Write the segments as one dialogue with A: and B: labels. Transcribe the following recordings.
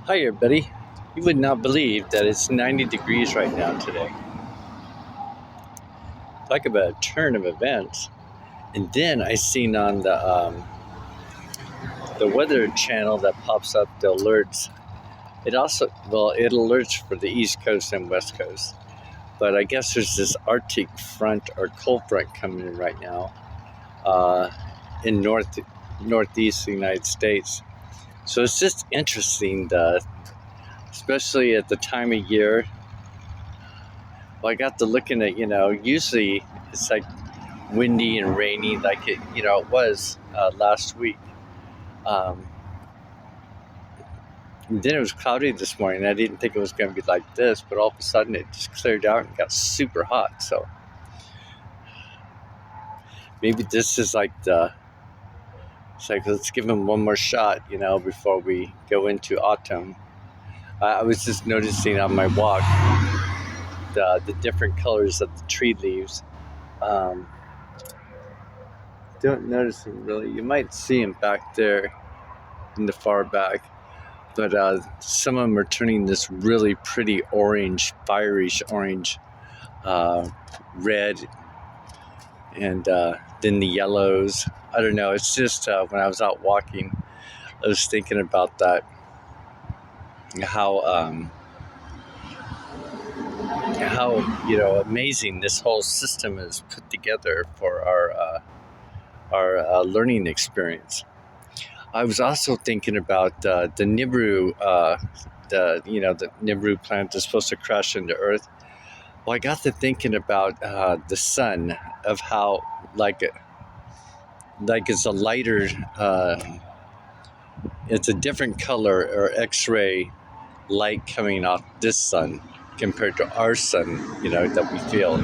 A: Hi everybody. You would not believe that it's 90 degrees right now today. Talk about a turn of events. And then I seen on the weather channel that pops up the alerts. It alerts for the East Coast and West Coast. But I guess there's this Arctic front or cold front coming in right now uh, in northeast United States. So it's just interesting, especially at the time of year. Well, I got to looking at, usually it's like windy and rainy like it was last week. Um, and then it was cloudy this morning. I didn't think it was going to be like this, but all of a sudden it just cleared out and got super hot. So maybe this is it's like let's give them one more shot, before we go into autumn. I was just noticing on my walk the different colors of the tree leaves. Um, don't notice them really. You might see them back there in the far back. But some of them are turning this really pretty orange, fireish orange, red, and then the yellows. I don't know. It's just when I was out walking, I was thinking about that, how amazing this whole system is put together for our learning experience. I was also thinking about the Nibiru, the Nibiru planet is supposed to crash into Earth. Well, I got to thinking about the sun, of how like it's a lighter, it's a different color or X-ray light coming off this sun compared to our sun, that we feel.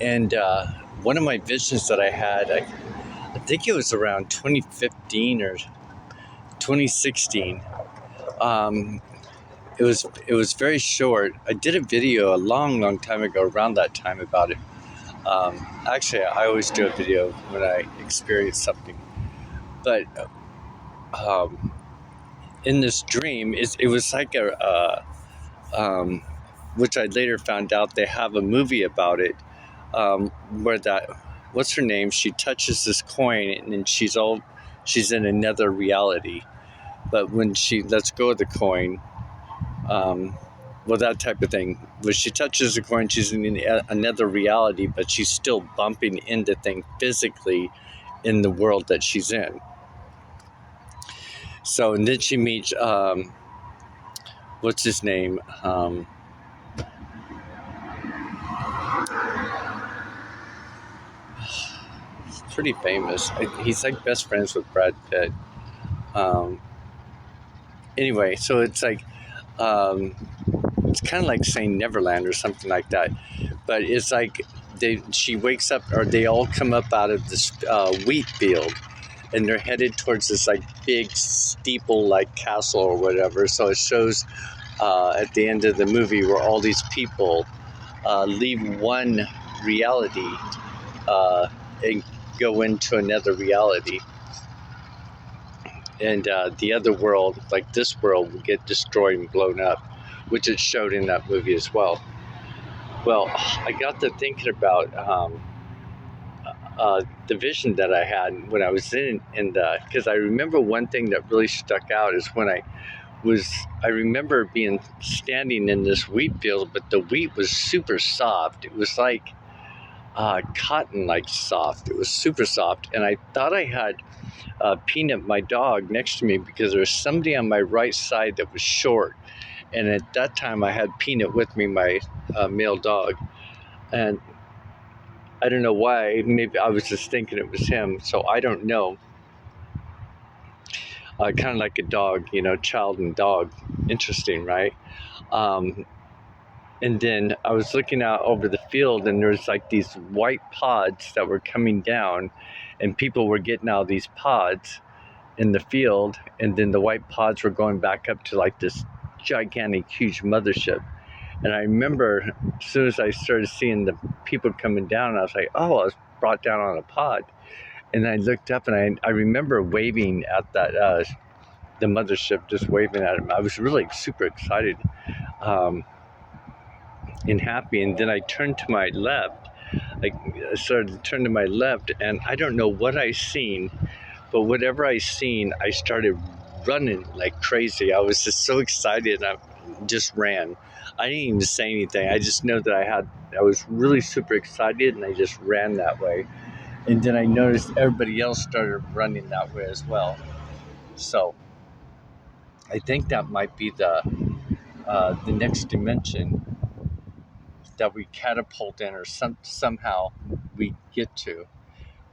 A: And one of my visions that I had, I think it was around 2015 or 2016. Um, it was very short. I did a video a long time ago around that time about it. Actually, I always do a video when I experience something. But in this dream, it was like which I later found out they have a movie about it, where what's her name? She touches this coin and then she's in another reality. But when she lets go of the coin, that type of thing. When she touches the coin, she's in another reality, but she's still bumping into things physically in the world that she's in. So, and then she meets, what's his name? Pretty famous. He's like best friends with Brad Pitt. Anyway, so it's like, it's kind of like saying Neverland or something like that. But it's like she wakes up, or they all come up out of this wheat field, and they're headed towards this like big steeple like castle or whatever. So it shows at the end of the movie where all these people leave one reality and go into another reality. And the other world, like this world, will get destroyed and blown up, which it showed in that movie as well. Well, I got to thinking about the vision that I had when I was because I remember one thing that really stuck out is when I remember being standing in this wheat field, but the wheat was super soft. It was like cotton, like soft. It was super soft, and I thought I had Peanut, my dog, next to me, because there was somebody on my right side that was short, and at that time I had Peanut with me, my male dog, and I don't know why. Maybe I was just thinking it was him, so I don't know. Kind of like a dog, child and dog. Interesting, right? Um, and then I was looking out over the field, and there's like these white pods that were coming down, and people were getting out of these pods in the field, and then the white pods were going back up to like this gigantic, huge mothership. And I remember as soon as I started seeing the people coming down, I was like, oh, I was brought down on a pod. And I looked up, and I remember waving at the mothership, just waving at him. I was really super excited um, and happy. And then I turned to my left. I started to turn to my left, and I don't know what I seen, but whatever I seen, I started running like crazy. I was just so excited. I just ran. I didn't even say anything. I just know that I was really super excited, and I just ran that way. And then I noticed everybody else started running that way as well. So I think that might be the next dimension that we catapult in, or somehow we get to.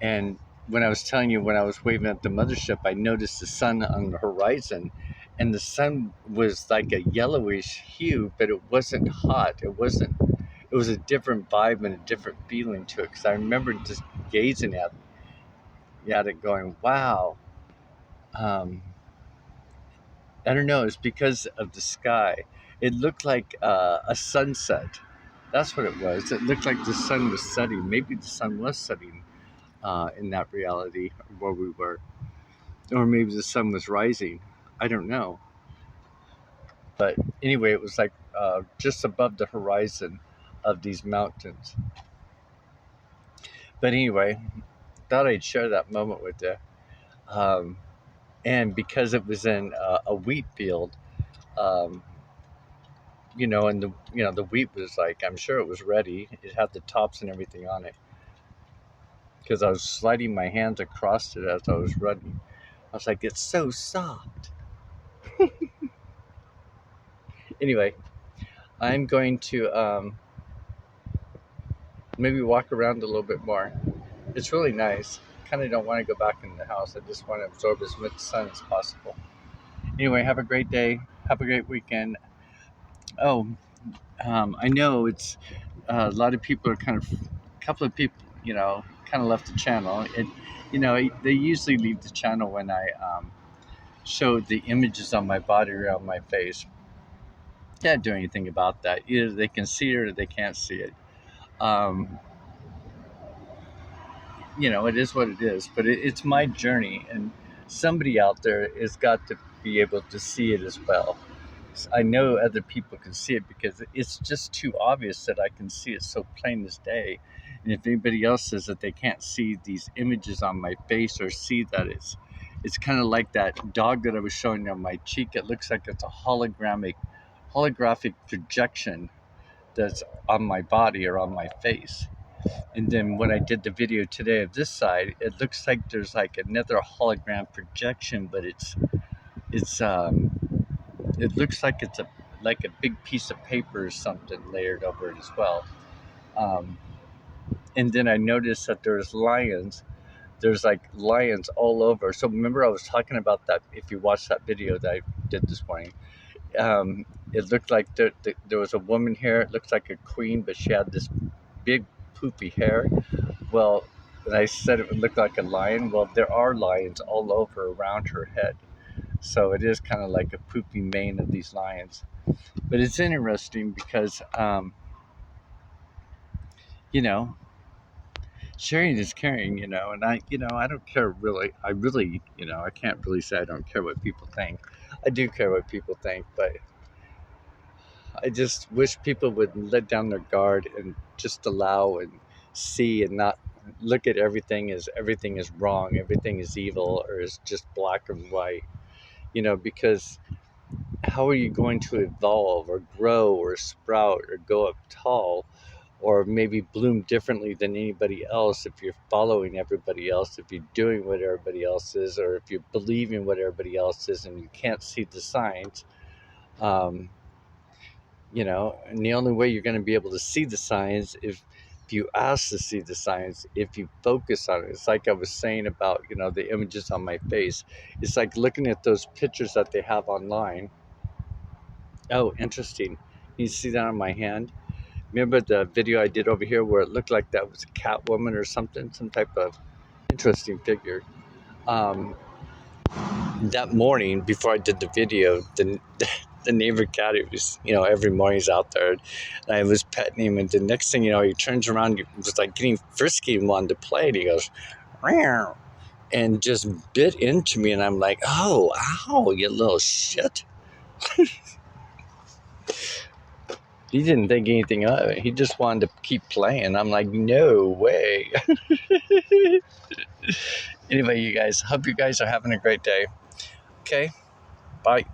A: And when I was telling you, when I was waving at the mothership, I noticed the sun on the horizon, and the sun was like a yellowish hue, but it wasn't hot. It wasn't. It was a different vibe and a different feeling to it. Because I remember just gazing at it, going, "Wow." Um, I don't know. It's because of the sky. It looked like a sunset. That's what it was. It looked like the sun was setting. Maybe the sun was setting in that reality where we were, or maybe the sun was rising. I don't know. But anyway, it was like just above the horizon of these mountains. But anyway, thought I'd share that moment with you. Um, and because it was in a wheat field, um, and the wheat was like, I'm sure it was ready. It had the tops and everything on it. Because I was sliding my hands across it as I was running. I was like, it's so soft. Anyway, I'm going to maybe walk around a little bit more. It's really nice. Kind of don't want to go back in the house. I just want to absorb as much sun as possible. Anyway, have a great day. Have a great weekend. Oh, I know it's a lot of people are a couple of people, kind of left the channel. They usually leave the channel when I show the images on my body or on my face. Can't do anything about that. Either they can see it or they can't see it. Um, it is what it is, but it's my journey, and somebody out there has got to be able to see it as well. I know other people can see it because it's just too obvious that I can see it so plain as day. And if anybody else says that they can't see these images on my face or see that it's kind of like that dog that I was showing you on my cheek. It looks like it's a holographic projection that's on my body or on my face. And then when I did the video today of this side, it looks like there's like another hologram projection, but it's it looks like it's like a big piece of paper or something layered over it as well. Um, and then I noticed that there's lions. There's like lions all over. So remember I was talking about that. If you watch that video that I did this morning, it looked like there was a woman here. It looks like a queen, but she had this big poofy hair. Well, and I said it would look like a lion. Well, there are lions all over around her head. So it is kind of like a poopy mane of these lions. But it's interesting because, you know, sharing is caring, and I don't care really. I really, I can't really say I don't care what people think. I do care what people think, but I just wish people would let down their guard and just allow and see and not look at everything is wrong, everything is evil, or is just black and white, because how are you going to evolve or grow or sprout or go up tall or maybe bloom differently than anybody else if you're following everybody else, if you're doing what everybody else is, or if you're believing what everybody else is and you can't see the signs? Um, and the only way you're going to be able to see the signs if you ask to see the signs, if you focus on it. It's like I was saying about, the images on my face. It's like looking at those pictures that they have online. Oh, interesting. You see that on my hand? Remember the video I did over here where it looked like that was a cat woman or something, some type of interesting figure. Um, that morning before I did the video, the neighbor cat, it was, every morning he's out there, and I was petting him, and the next thing you know, he turns around, he was like getting frisky and wanted to play, and he goes, meow. and just bit into me, and I'm like, oh, ow, you little shit. He didn't think anything of it. He just wanted to keep playing. I'm like, no way. Anyway, you guys, hope you guys are having a great day. Okay, bye.